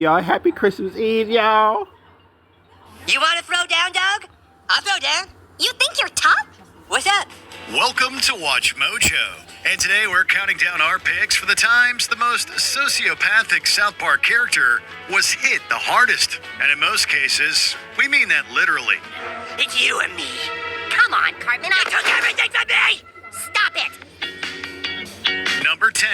Y'all, happy Christmas Eve, y'all. You want to throw down, dog? I'll throw down. You think you're tough? What's up? Welcome to Watchmojo. And today we're counting down our picks for the times the most sociopathic South Park character was hit the hardest. And in most cases, we mean that literally. It's you and me. Come on, Cartman. You took everything from me! Stop it! Number 10,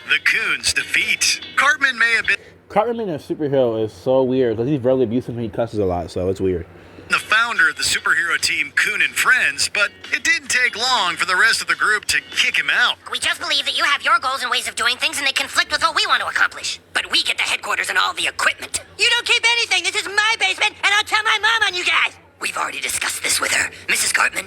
the Coon's defeat. Cartman may have been Cartman being a superhero is so weird because he's verbally abusive and he cusses a lot, so it's weird. the founder of the superhero team Coon and Friends, but it didn't take long for the rest of the group to kick him out. We just believe that you have your goals and ways of doing things and they conflict with what we want to accomplish. But we get the headquarters and all the equipment. You don't keep anything. This is my basement, and I'll tell my mom on you guys. We've already discussed this with her. Mrs. Cartman,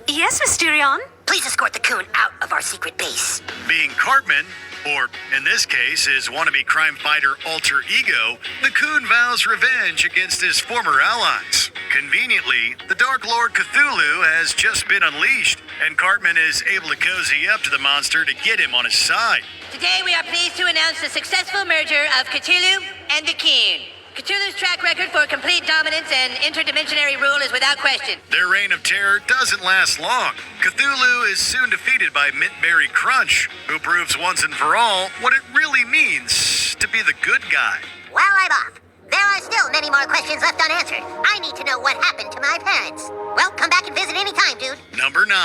Yes, Mysterion? please escort the Coon out of our secret base. Being Cartman, or in this case, his wannabe crime fighter alter ego, the Coon vows revenge against his former allies. Conveniently, the Dark Lord Cthulhu has just been unleashed, and Cartman is able to cozy up to the monster to get him on his side. Today we are pleased to announce the successful merger of Cthulhu and the Coon. Cthulhu's track record for complete dominance and interdimensionary rule is without question. Their reign of terror doesn't last long. Cthulhu is soon defeated by Mintberry Crunch, who proves once and for all what it really means to be the good guy. Well, I'm off. There are still many more questions left unanswered. I need to know what happened to my parents. Well, come back and visit anytime, dude. Number 9,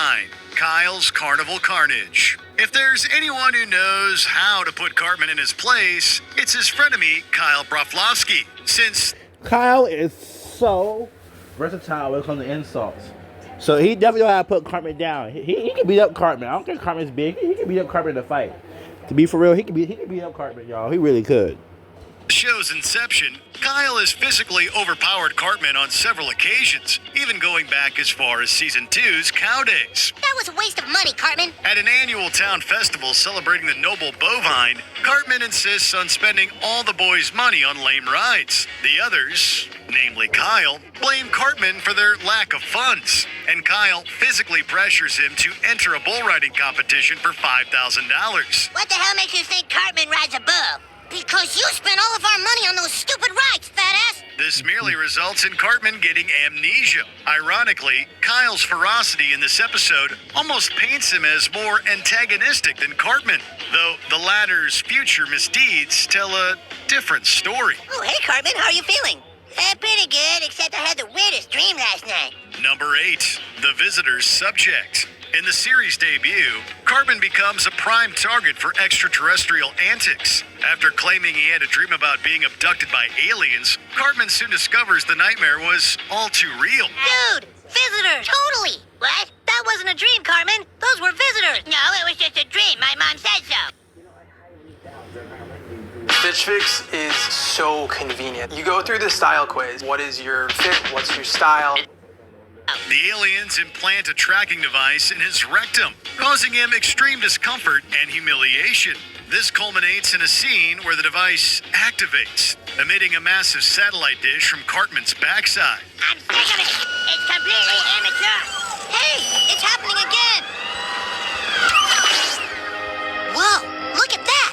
Kyle's Carnival Carnage. If there's anyone who knows how to put Cartman in his place, it's his frenemy, Kyle Broflovsky. Since Kyle is so versatile when it comes to insults. So he definitely know how to put Cartman down. He can beat up Cartman. I don't care if Cartman's big. He can beat up Cartman in a fight. To be for real, he can beat up Cartman, y'all. He really could. the show's inception, Kyle has physically overpowered Cartman on several occasions, even going back as far as Season 2's Cow Days. That was a waste of money, Cartman. At an annual town festival celebrating the noble bovine, Cartman insists on spending all the boys' money on lame rides. The others, namely Kyle, blame Cartman for their lack of funds, and Kyle physically pressures him to enter a bull riding competition for $5,000. What the hell makes you think Cartman rides a bull? Because you spent all of our money on those stupid rides, fat ass! This merely results in Cartman getting amnesia. Ironically, Kyle's ferocity in this episode almost paints him as more antagonistic than Cartman, though the latter's future misdeeds tell a different story. Oh, hey, Cartman, how are you feeling? Pretty good, except I had the weirdest dream last night. Number 8, the visitor's subject. In the series debut, Cartman becomes a prime target for extraterrestrial antics. After claiming he had a dream about being abducted by aliens, Cartman soon discovers the nightmare was all too real. Dude, visitors! Totally! What? That wasn't a dream, Cartman. Those were visitors. No, it was just a dream. My mom said so. Stitch Fix is so convenient. You go through the style quiz. What is your fit? What's your style? The aliens implant a tracking device in his rectum, causing him extreme discomfort and humiliation. This culminates in a scene where the device activates, emitting a massive satellite dish from Cartman's backside. I'm sick of it. It's completely amateur. Hey, it's happening again. Whoa, look at that.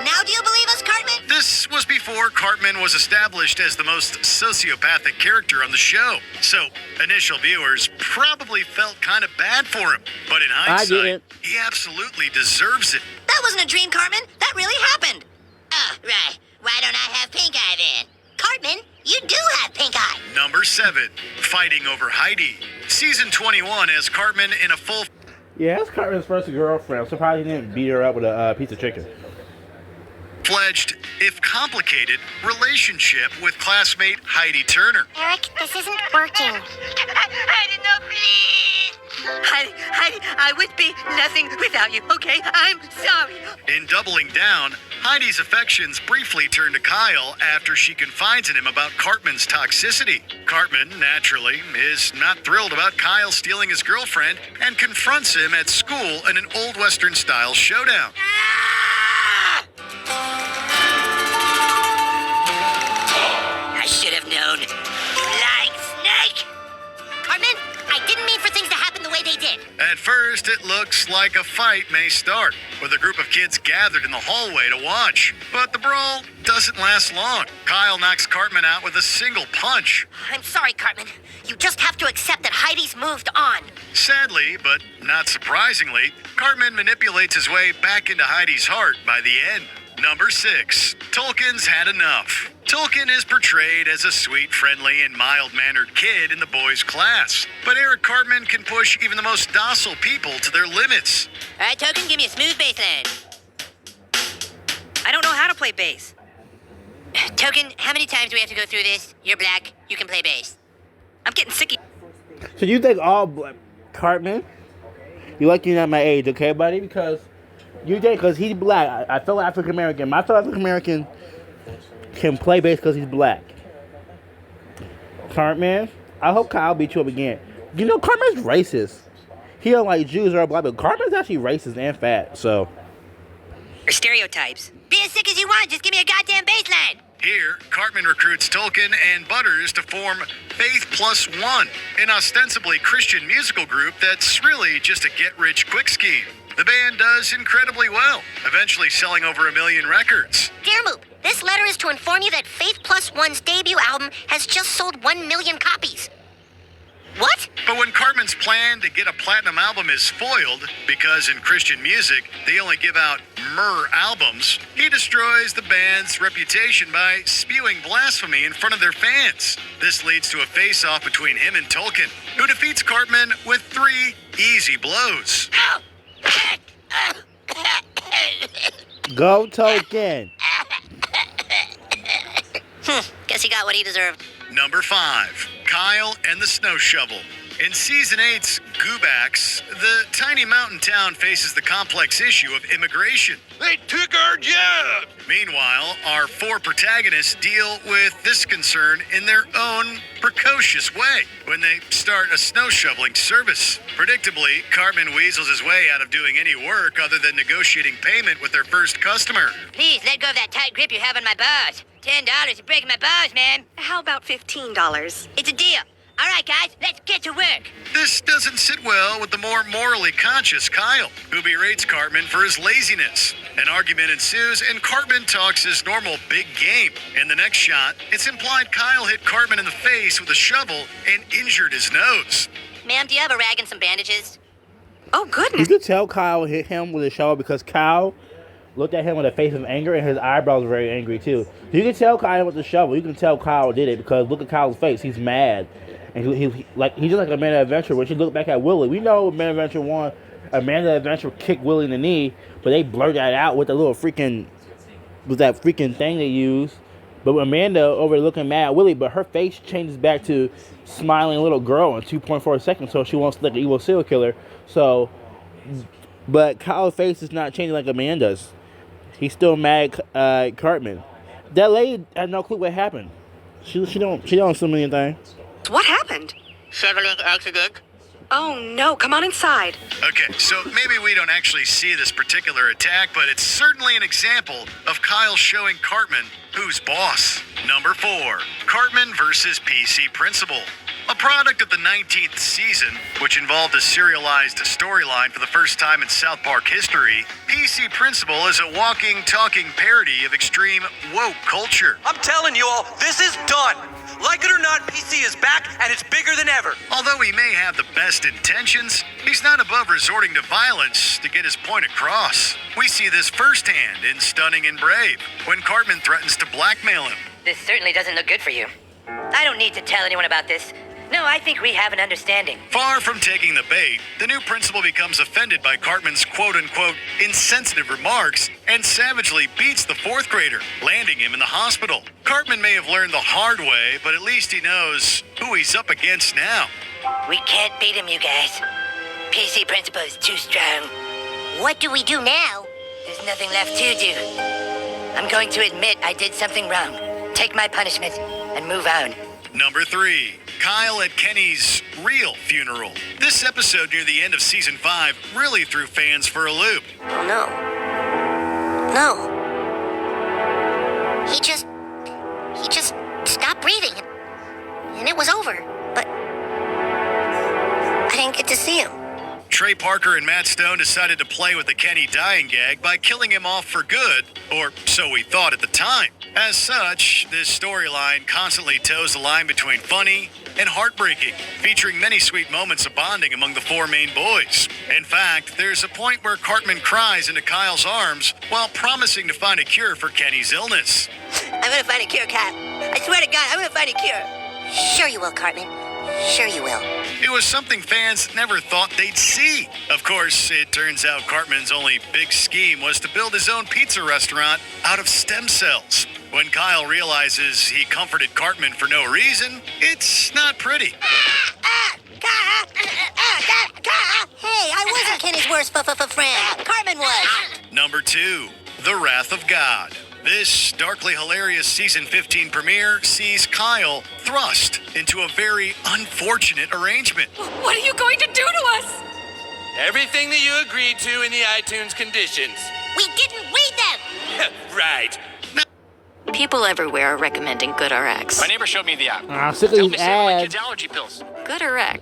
Now do you believe us, Cartman? This was before Cartman was established as the most sociopathic character on the show, so initial viewers probably felt kind of bad for him. But in hindsight, he absolutely deserves it. That wasn't a dream, Cartman. That really happened. Oh, right. Why don't I have pink eye then? Cartman, you do have pink eye. Number 7, fighting over Heidi. Season 21 has Cartman in a full... Yeah, that's Cartman's first girlfriend. I'm surprised he didn't beat her up with a piece of chicken. Fledged, if complicated, relationship with classmate Heidi Turner. Eric, this isn't working. Heidi, no, please. Heidi, I would be nothing without you, okay? I'm sorry. In doubling down, Heidi's affections briefly turn to Kyle after she confides in him about Cartman's toxicity. Cartman, naturally, is not thrilled about Kyle stealing his girlfriend and confronts him at school in an Old Western-style showdown. I should have known. Flying snake! Cartman, I didn't mean for things to happen the way they did. At first, it looks like a fight may start, with a group of kids gathered in the hallway to watch. But the brawl doesn't last long. Kyle knocks Cartman out with a single punch. I'm sorry, Cartman. You just have to accept that Heidi's moved on. Sadly, but not surprisingly, Cartman manipulates his way back into Heidi's heart by the end. Number 6. Tolkien's had enough. Tolkien is portrayed as a sweet, friendly, and mild-mannered kid in the boys' class. But Eric Cartman can push even the most docile people to their limits. All right, Token, give me a smooth bass line. I don't know how to play bass. Token, how many times do we have to go through this? You're black. You can play bass. I'm getting sick of So you think all Cartman? You like you're not my age, okay, buddy? Because you think because he's black. I feel African American. My fellow African American can play bass because he's black. Cartman, I hope Kyle beat you up again. You know, Cartman's racist. He don't like Jews or black, but Cartman's actually racist and fat. So your stereotypes. Be as sick as you want. Just give me a goddamn bass line. Here, Cartman recruits Tolkien and Butters to form Faith Plus One, an ostensibly Christian musical group that's really just a get-rich-quick scheme. The band does incredibly well, eventually selling over 1 million records. Dear Moop, this letter is to inform you that Faith Plus One's debut album has just sold 1 million copies. What? But when Cartman's plan to get a platinum album is foiled, because in Christian music, they only give out myrrh albums, he destroys the band's reputation by spewing blasphemy in front of their fans. This leads to a face-off between him and Tolkien, who defeats Cartman with 3 easy blows. go Tolkien. Guess he got what he deserved. Number 5, Kyle and the Snow Shovel. In Season 8's Goobax, the tiny mountain town faces the complex issue of immigration. They took our job! Meanwhile, our 4 protagonists deal with this concern in their own precocious way when they start a snow shoveling service. Predictably, Cartman weasels his way out of doing any work other than negotiating payment with their first customer. Please let go of that tight grip you have on my bars. $10, you're breaking my bars, man. How about $15? It's a deal. All right, guys, let's get to work. This doesn't sit well with the more morally conscious Kyle, who berates Cartman for his laziness. An argument ensues, and Cartman talks his normal big game. In the next shot, it's implied Kyle hit Cartman in the face with a shovel and injured his nose. Ma'am, do you have a rag and some bandages? Oh, You goodness. could tell Kyle hit him with a shovel because Kyle looked at him with a face of anger, and his eyebrows were very angry too. You can tell Kyle with the shovel. You can tell Kyle did it because look at Kyle's face. He's mad. And he's just like Amanda Adventure. When she looked back at Willie, we know Amanda Adventure won. Amanda Adventure kicked Willie in the knee, but they blurred that out with that freaking thing they used. But Amanda over looking mad at Willie, but her face changes back to smiling little girl in 2.4 seconds, so she wants to look like an evil serial killer. So, but Kyle's face is not changing like Amanda's. He's still mad at Cartman. That lady had no clue what happened. She don't assume anything. What happened? Shoveling accident. Oh, no. Come on inside. Okay, so maybe we don't actually see this particular attack, but it's certainly an example of Kyle showing Cartman who's boss. Number 4, Cartman versus PC Principal. A product of the 19th season, which involved a serialized storyline for the first time in South Park history, PC Principal is a walking, talking parody of extreme woke culture. I'm telling you all, this is done. Like it or not, PC is back and it's bigger than ever. Although he may have the best intentions, he's not above resorting to violence to get his point across. We see this firsthand in Stunning and Brave, when Cartman threatens to blackmail him. This certainly doesn't look good for you. I don't need to tell anyone about this. No, I think we have an understanding. Far from taking the bait, the new principal becomes offended by Cartman's quote-unquote insensitive remarks and savagely beats the 4th grader, landing him in the hospital. Cartman may have learned the hard way, but at least he knows who he's up against now. We can't beat him, you guys. PC Principal is too strong. What do we do now? There's nothing left to do. I'm going to admit I did something wrong, take my punishment, and move on. Number 3, Kyle at Kenny's real funeral. This episode near the end of Season 5 really threw fans for a loop. Oh, no. No. He just stopped breathing. And it was over. But I didn't get to see him. Trey Parker and Matt Stone decided to play with the Kenny dying gag by killing him off for good, or so we thought at the time. As such, this storyline constantly toes the line between funny and heartbreaking, featuring many sweet moments of bonding among the four main boys. In fact, there's a point where Cartman cries into Kyle's arms while promising to find a cure for Kenny's illness. I'm gonna find a cure, Kyle. I swear to God, I'm gonna find a cure. Sure you will, Cartman. Sure you will. It was something fans never thought they'd see. Of course, it turns out Cartman's only big scheme was to build his own pizza restaurant out of stem cells. When Kyle realizes he comforted Cartman for no reason, it's not pretty. Hey, I wasn't Kenny's worst friend. Cartman was. Number 2, The Wrath of God. This darkly hilarious season 15 premiere sees Kyle thrust into a very unfortunate arrangement. What are you going to do to us? Everything that you agreed to in the iTunes conditions. We didn't read them. Right. People everywhere are recommending GoodRx. My neighbor showed me the app. I'm sick of Help these me save my ads. kids' allergy pills. GoodRx.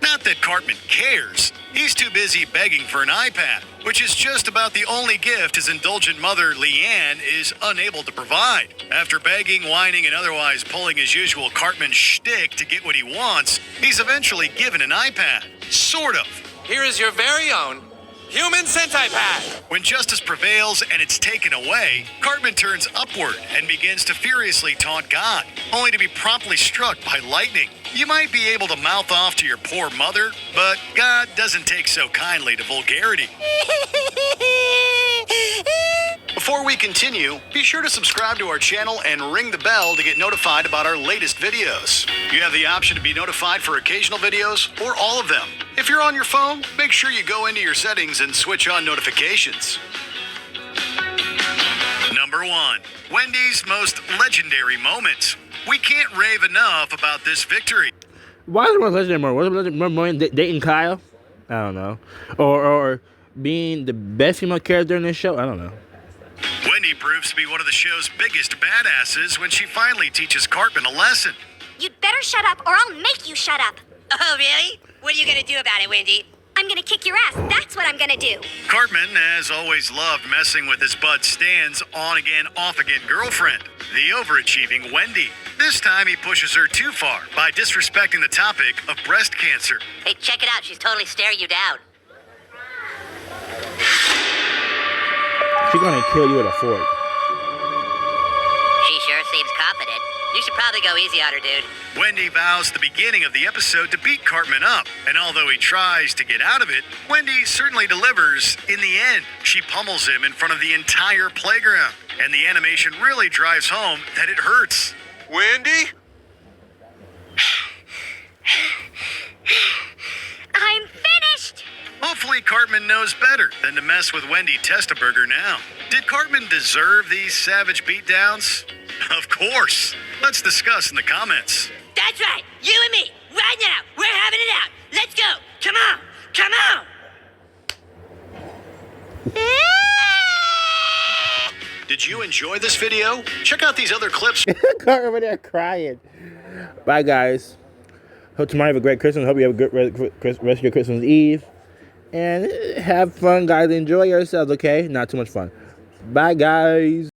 Not that Cartman cares. He's too busy begging for an iPad, which is just about the only gift his indulgent mother, Leanne, is unable to provide. After begging, whining, and otherwise pulling his usual Cartman shtick to get what he wants, he's eventually given an iPad. Sort of. Here is your very own human centipad. When justice prevails and it's taken away, Cartman turns upward and begins to furiously taunt God, only to be promptly struck by lightning. You might be able to mouth off to your poor mother, but God doesn't take so kindly to vulgarity. Before we continue, be sure to subscribe to our channel and ring the bell to get notified about our latest videos. You have the option to be notified for occasional videos or all of them. If you're on your phone, make sure you go into your settings and switch on notifications. Number 1, Wendy's most legendary moments. We can't rave enough about this victory. Why is it more legendary more? Was it legendary more dating Kyle? I don't know. Or being the best female character in this show? I don't know. Wendy proves to be one of the show's biggest badasses when she finally teaches Cartman a lesson. You'd better shut up or I'll make you shut up. Oh, really? What are you gonna do about it, Wendy? I'm gonna kick your ass. That's what I'm gonna do. Cartman has always loved messing with his Bud Stan's on-again, off-again girlfriend, the overachieving Wendy. This time he pushes her too far by disrespecting the topic of breast cancer. Hey, check it out. She's totally staring you down. She's gonna kill you with a fork. She sure seems confident. You should probably go easy on her, dude. Wendy vows at the beginning of the episode to beat Cartman up, and although he tries to get out of it, Wendy certainly delivers in the end. She pummels him in front of the entire playground, and the animation really drives home that it hurts. Wendy? I'm finished. Hopefully Cartman knows better than to mess with Wendy Testaburger now. Did Cartman deserve these savage beatdowns? Of course. Let's discuss in the comments. That's right. You and me. Right now. We're having it out. Let's go. Come on. Come on. Did you enjoy this video? Check out these other clips. Cartman over there crying. Bye, guys. Hope tomorrow you have a great Christmas. Hope you have a good rest of your Christmas Eve. And have fun, guys. Enjoy yourselves, okay? Not too much fun. Bye, guys.